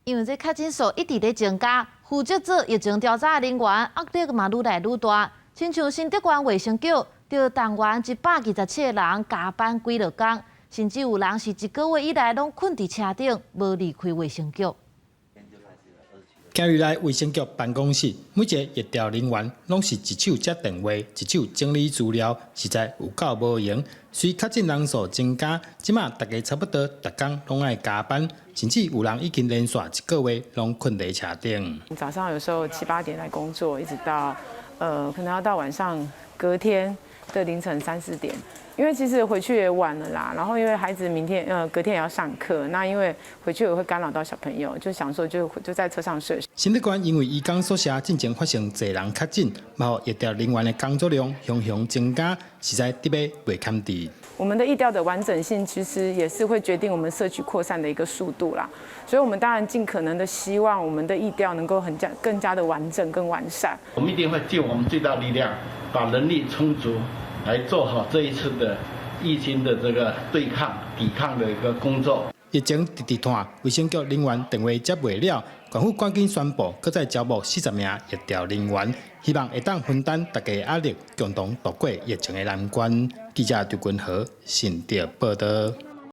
因为这确诊数一直在增加，负责做疫情调查人员压力嘛愈来愈大。亲像新德县卫生局，就动员127个人加班几落工，甚至有人是1个月以来拢困伫车顶，无离开卫生局。今日来卫生局办公室，每一个疫调人员拢是一手接电话，一手整理资料，实在有够无闲。随确诊人数增加，即马大家差不多逐工拢爱加班，甚至有人已经连续1个月拢困在车顶。早上有时候7、8点来工作，一直到可能要到晚上隔天的凌晨3、4点。因为其实回去也晚了啦，然后因为孩子明天隔天也要上课，那因为回去也会干扰到小朋友，就想说就在车上睡。新德县因为医工宿舍进前发生侪人确诊，嘛互疫调人员的工作量熊熊增加，实在得要袂堪治。我们的疫调的完整性其实也是会决定我们社区扩散的一个速度啦，所以我们当然尽可能的希望我们的疫调能够更加的完整、更完善。我们一定会尽我们最大力量，把人力充足。来做好这一次的疫情的这个抵抗的一个工作。疫情直拖，卫生局人员电话接袂了，政府赶紧宣布，搁再招募40名疫调人员，希望会当分担大家的压力，共同度过疫情的难关。记者刘君豪，新德报道。